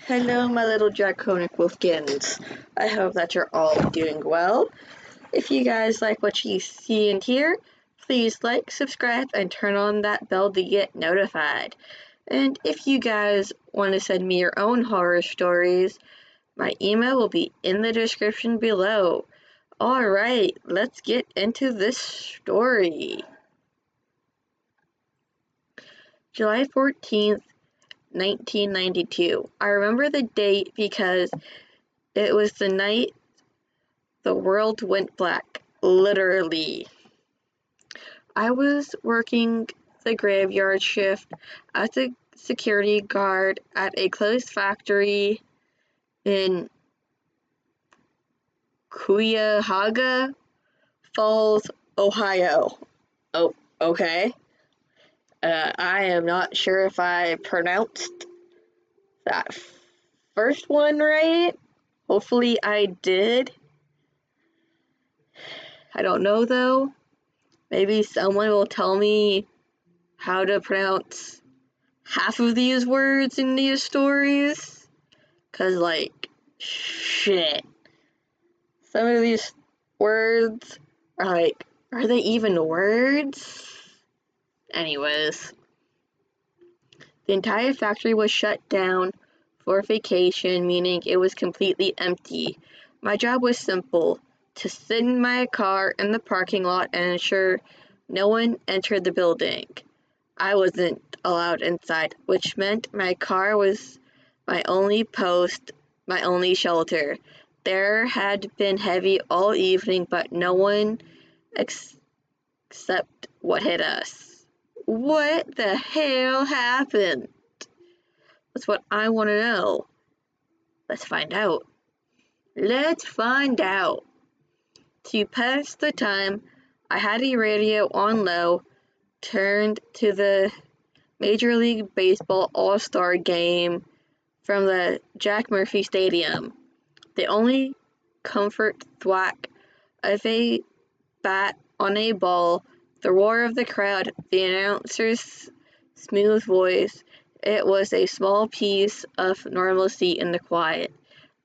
Hello, my little draconic wolfkins. I hope that you're all doing well. If you guys like what you see and hear, please like, subscribe, and turn on that bell to get notified. And if you guys want to send me your own horror stories, my email will be in the description below. Alright, let's get into this story. July 14th, 1992. I remember the date because it was the night the world went black, literally. I was working the graveyard shift as a security guard at a closed factory in Cuyahoga Falls, Ohio. Oh, okay. I am not sure if I pronounced that first one right. Hopefully I did. I don't know though. Maybe someone will tell me how to pronounce half of these words in these stories. Cause like, shit. Some of these words are like, are they even words? Anyways. The entire factory was shut down for vacation, meaning it was completely empty. My job was simple: to sit in my car in the parking lot and ensure no one entered the building. I wasn't allowed inside, which meant my car was my only post, my only shelter. There had been heavy all evening, but no one except what hit us. What the hell happened? That's what I want to know. Let's find out. Let's find out. To pass the time, I had a radio on low, turned to the Major League Baseball All-Star game from the Jack Murphy Stadium. The only comfort thwack of a bat on a ball, the roar of the crowd, the announcer's smooth voice. It was a small piece of normalcy in the quiet,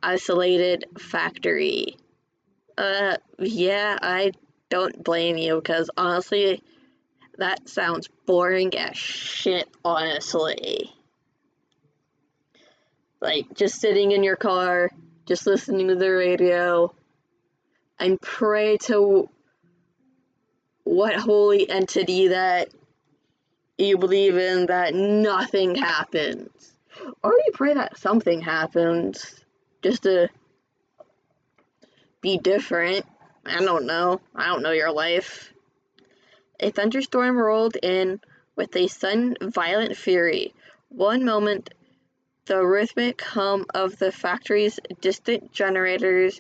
isolated factory. Yeah, I don't blame you, because honestly, that sounds boring as shit, honestly. Like, just sitting in your car, just listening to the radio, and pray to what holy entity that you believe in that nothing happens. Or you pray that something happens, just to be different. I don't know your life. A thunderstorm rolled in with a sudden violent fury. One moment, the rhythmic hum of the factory's distant generators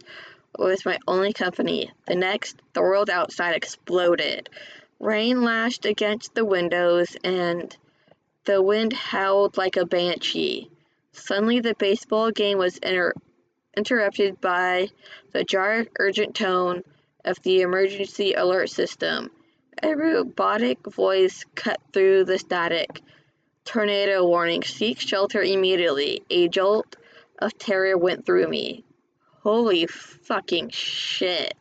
was my only company. The next, the world outside exploded. Rain lashed against the windows, and the wind howled like a banshee. Suddenly, the baseball game was interrupted by the jarring, urgent tone of the emergency alert system. A robotic voice cut through the static. Tornado warning. Seek shelter immediately. A jolt of terror went through me. Holy fucking shit.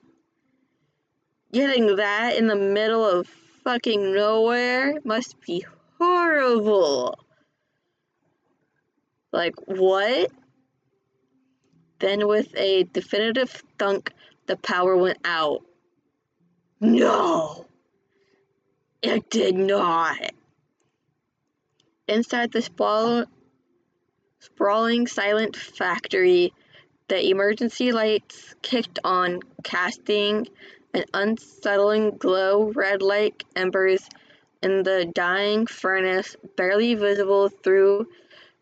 Getting that in the middle of fucking nowhere must be horrible. Like, what? Then with a definitive thunk, the power went out. No! It did not. Inside the sprawling, silent factory, the emergency lights kicked on, casting an unsettling glow, red like embers in the dying furnace, barely visible through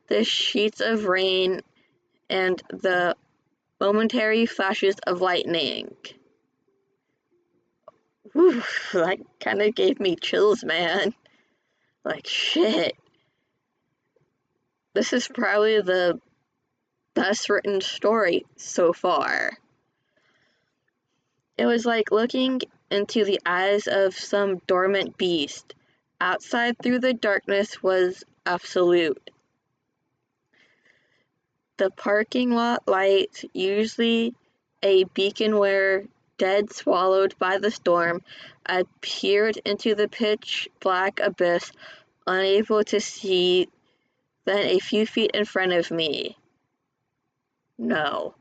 the sheets of rain and the momentary flashes of lightning. Whew, that kind of gave me chills, man. Like, shit. This is probably the best written story so far. It was like looking into the eyes of some dormant beast. Outside through the darkness was absolute. The parking lot lights, usually a beacon where dead swallowed by the storm, I peered into the pitch black abyss, unable to see then a few feet in front of me. No.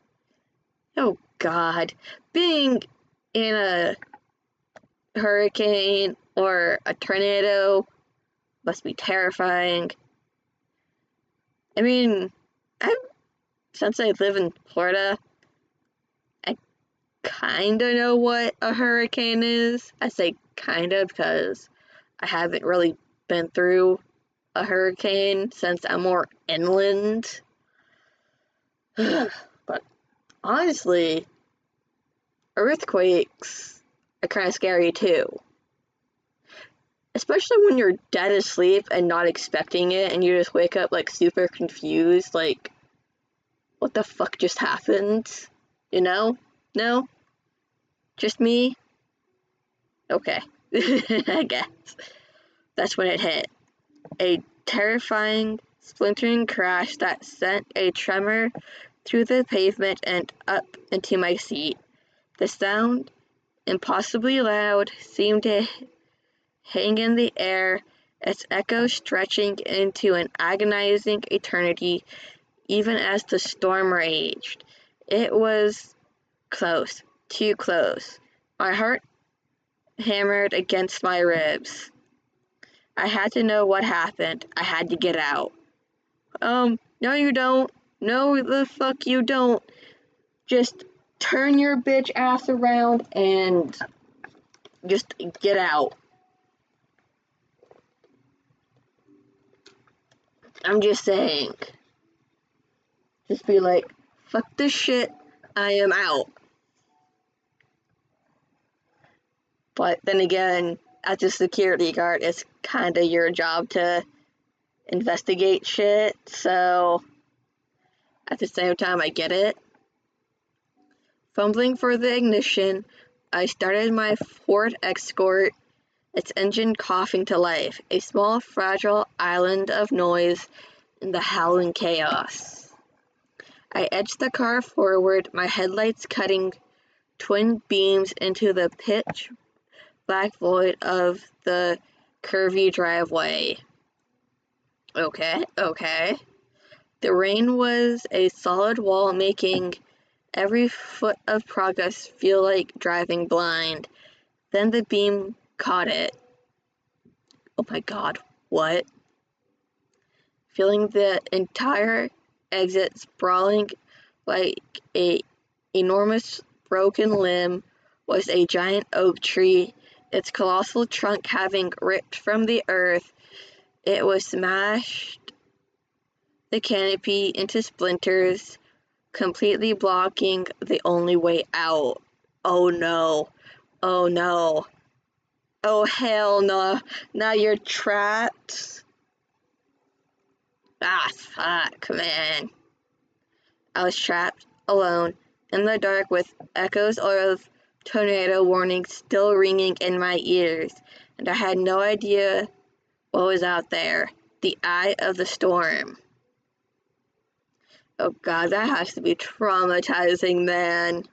Oh God. Being in a hurricane or a tornado must be terrifying. I mean, since I live in Florida, I kinda know what a hurricane is. I say kinda because I haven't really been through a hurricane since I'm more inland. But honestly, earthquakes are kind of scary too. Especially when you're dead asleep and not expecting it and you just wake up like super confused, like, what the fuck just happened? You know? No? Just me? Okay. I guess. That's when it hit. A terrifying, splintering crash that sent a tremor through the pavement and up into my seat. The sound, impossibly loud, seemed to hang in the air, its echo stretching into an agonizing eternity, even as the storm raged. It was close, too close. My heart hammered against my ribs. I had to know what happened. I had to get out. No you don't. No the fuck you don't. Just turn your bitch ass around and just get out. I'm just saying. Just be like, fuck this shit, I am out. But then again, as a security guard, it's kinda your job to investigate shit, so at the same time, I get it. Fumbling for the ignition, I started my Ford Escort, its engine coughing to life, a small, fragile island of noise in the howling chaos. I edged the car forward, my headlights cutting twin beams into the pitch black void of the curvy driveway. Okay. The rain was a solid wall, making every foot of progress feel like driving blind. Then the beam caught it. Oh my god, what? Feeling the entire exit sprawling like a enormous broken limb was a giant oak tree, its colossal trunk having ripped from the earth. It was smashed the canopy into splinters, completely blocking the only way out. Oh no. Oh no. Oh hell no. Now you're trapped. Ah, fuck, man. I was trapped, alone, in the dark with echoes of tornado warnings still ringing in my ears, and I had no idea what was out there. The eye of the storm. Oh god, that has to be traumatizing, man.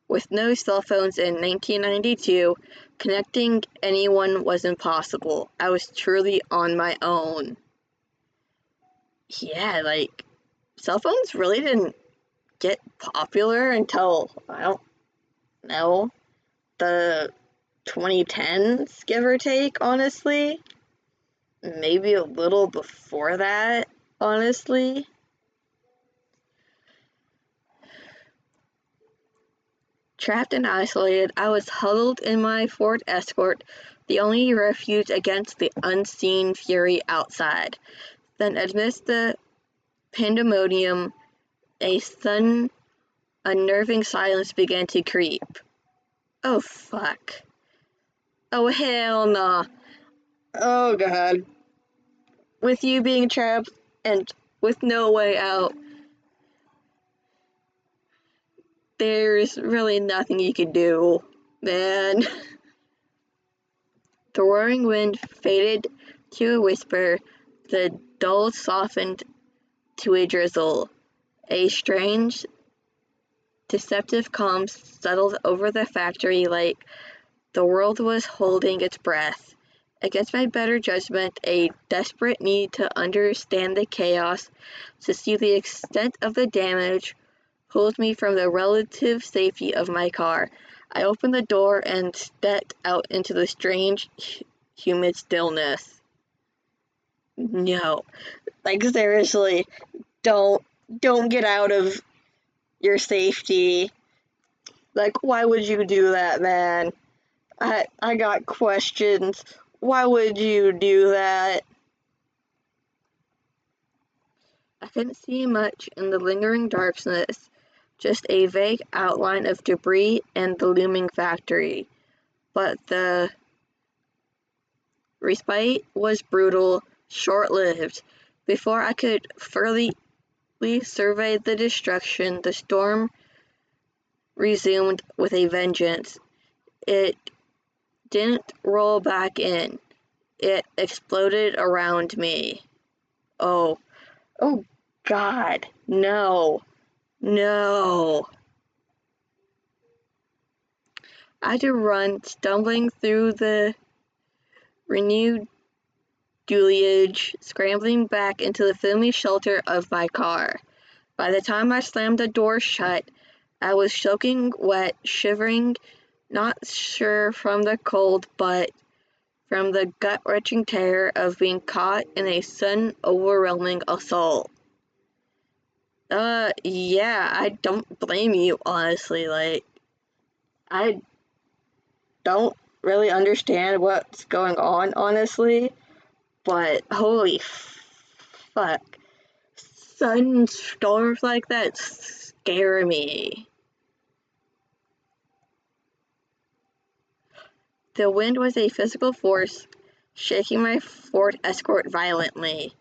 With no cell phones in 1992, connecting anyone was impossible. I was truly on my own. Yeah, like, cell phones really didn't get popular until, I don't know, the 2010s, give or take, honestly. Maybe a little before that, honestly. Trapped and isolated, I was huddled in my Ford Escort, the only refuge against the unseen fury outside. Then, amidst the pandemonium, a sudden, unnerving silence began to creep. Oh, fuck. Oh, hell nah. Oh, God. With you being trapped and with no way out, there's really nothing you can do, man. The roaring wind faded to a whisper, the dull softened to a drizzle. A strange, deceptive calm settled over the factory like the world was holding its breath. Against my better judgment, a desperate need to understand the chaos, to see the extent of the damage, pulled me from the relative safety of my car. I opened the door and stepped out into the strange, humid stillness. No. Like, seriously, don't get out of your safety. Like, why would you do that, man? I got questions. Why would you do that? I couldn't see much in the lingering darkness, just a vague outline of debris and the looming factory. But the respite was brutal, short-lived. Before I could thoroughly survey the destruction, the storm resumed with a vengeance. It didn't roll back in. It exploded around me. Oh, oh God, no, no. I had to run, stumbling through the renewed deluge, scrambling back into the filmy shelter of my car. By the time I slammed the door shut, I was soaking wet, shivering, not sure from the cold, but from the gut-wrenching terror of being caught in a sudden, overwhelming assault. Yeah, I don't blame you, honestly. Like, I don't really understand what's going on, honestly, but holy fuck. Sudden storms like that scare me. The wind was a physical force, shaking my Ford Escort violently.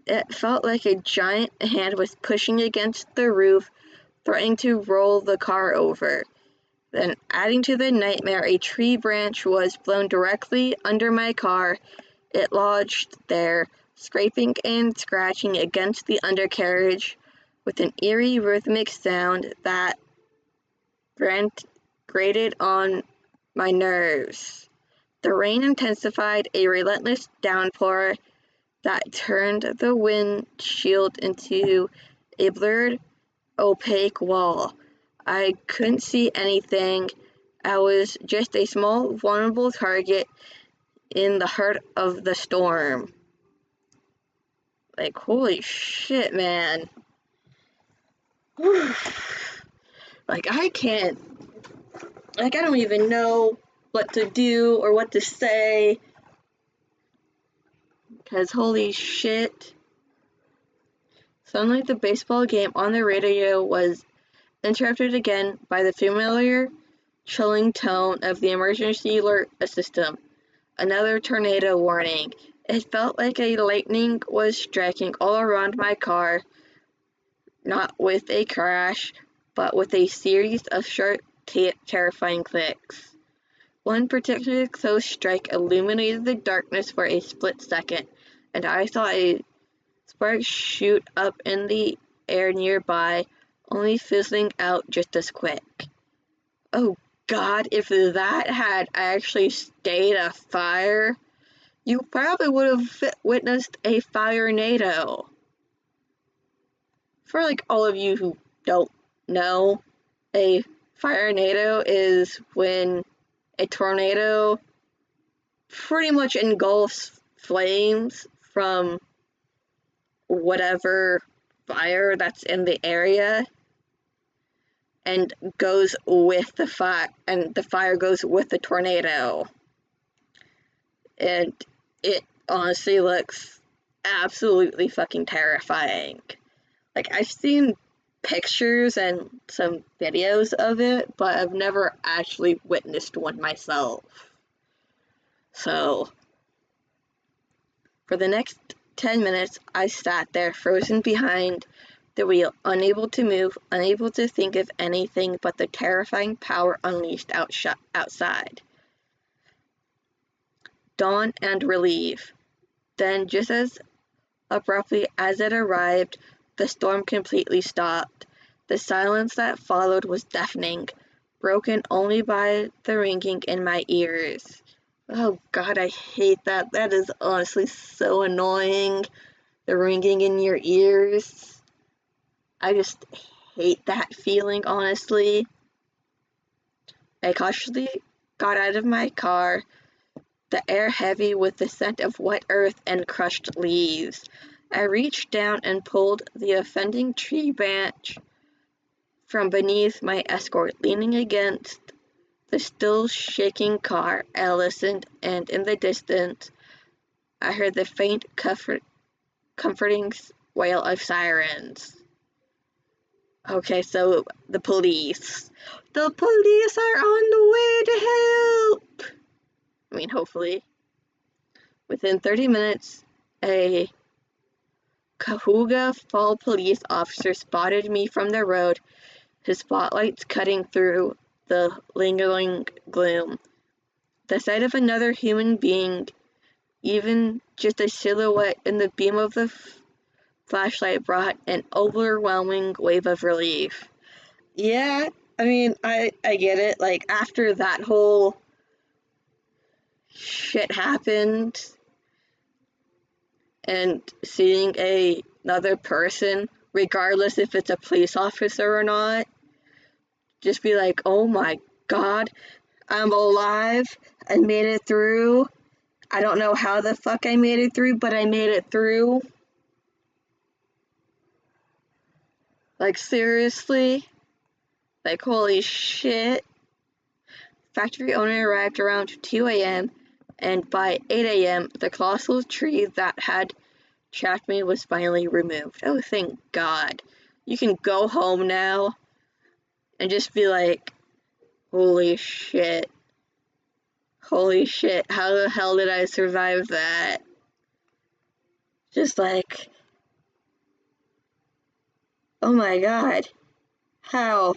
It felt like a giant hand was pushing against the roof, threatening to roll the car over. Then, adding to the nightmare, a tree branch was blown directly under my car. It lodged there, scraping and scratching against the undercarriage with an eerie rhythmic sound that grated on my nerves. The rain intensified, a relentless downpour that turned the windshield into a blurred, opaque wall. I couldn't see anything. I was just a small, vulnerable target in the heart of the storm. Like, holy shit, man. Like, I can't. Like, I don't even know what to do or what to say. Because, holy shit. Suddenly, the baseball game on the radio was interrupted again by the familiar, chilling tone of the emergency alert system. Another tornado warning. It felt like a lightning was striking all around my car, not with a crash, but with a series of sharp, terrifying clicks. One particularly close strike illuminated the darkness for a split second, and I saw a spark shoot up in the air nearby, only fizzling out just as quick. Oh God, if that had actually stayed a fire, you probably would have witnessed a fire-nado. For like all of you who don't know, a fire-nado is when a tornado pretty much engulfs flames from whatever fire that's in the area and goes with the fire, and the fire goes with the tornado. And it honestly looks absolutely fucking terrifying. Like, I've seen pictures and some videos of it, but I've never actually witnessed one myself. So, for the next 10 minutes, I sat there, frozen behind the wheel, unable to move, unable to think of anything but the terrifying power unleashed outside. Dawn and relief. Then, just as abruptly as it arrived, the storm completely stopped. The silence that followed was deafening, broken only by the ringing in my ears. Oh God, I hate that. That is honestly so annoying. The ringing in your ears. I just hate that feeling, honestly. I cautiously got out of my car, the air heavy with the scent of wet earth and crushed leaves. I reached down and pulled the offending tree branch from beneath my escort, leaning against the still shaking car. I listened, and in the distance, I heard the faint, comforting wail of sirens. Okay, so the police. The police are on the way to help! I mean, hopefully. Within 30 minutes, a Cahuga Fall police officer spotted me from the road, his spotlights cutting through the lingering gloom. The sight of another human being, even just a silhouette in the beam of the flashlight, brought an overwhelming wave of relief. Yeah, I mean, I get it. Like, after that whole shit happened, and seeing another person, regardless if it's a police officer or not, just be like, oh my God, I'm alive. I made it through. I don't know how the fuck I made it through, but I made it through. Like, seriously? Like, holy shit. Factory owner arrived around 2 a.m., and by 8 a.m., the colossal tree that had trapped me was finally removed. Oh, thank God. You can go home now and just be like, holy shit. Holy shit, how the hell did I survive that? Just like, oh my God, how?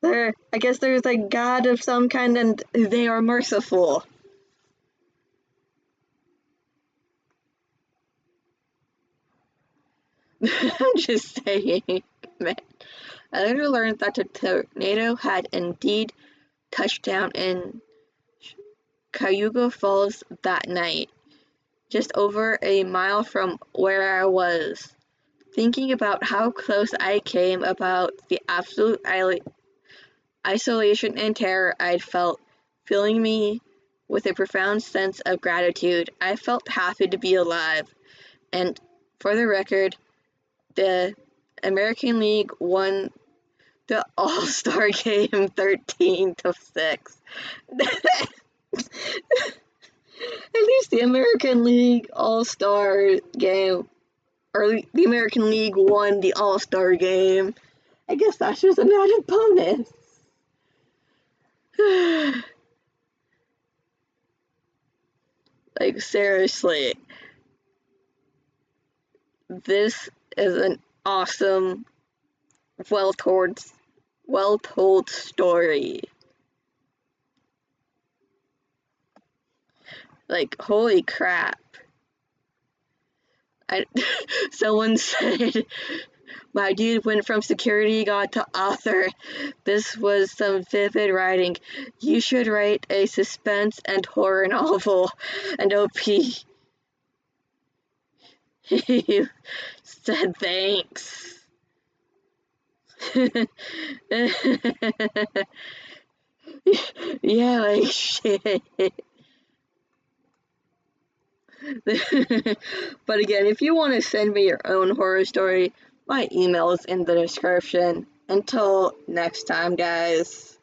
I guess there's a god of some kind and they are merciful. I'm just saying, man. I later learned that the tornado had indeed touched down in Cayuga Falls that night, just over a mile from where I was. Thinking about how close I came, about the absolute isolation and terror I'd felt, filling me with a profound sense of gratitude. I felt happy to be alive. And for the record, the American League won the All-Star game 13-6. At least the American League All-Star game, or the American League won the All-Star game. I guess that's just an added bonus. Like, seriously. This is an awesome, well-told story. Like, holy crap. Someone said, my dude went from security guard to author. This was some vivid writing. You should write a suspense and horror novel. And OP he said thanks. Yeah, like shit. But again, if you want to send me your own horror story, my email is in the description. Until next time, guys.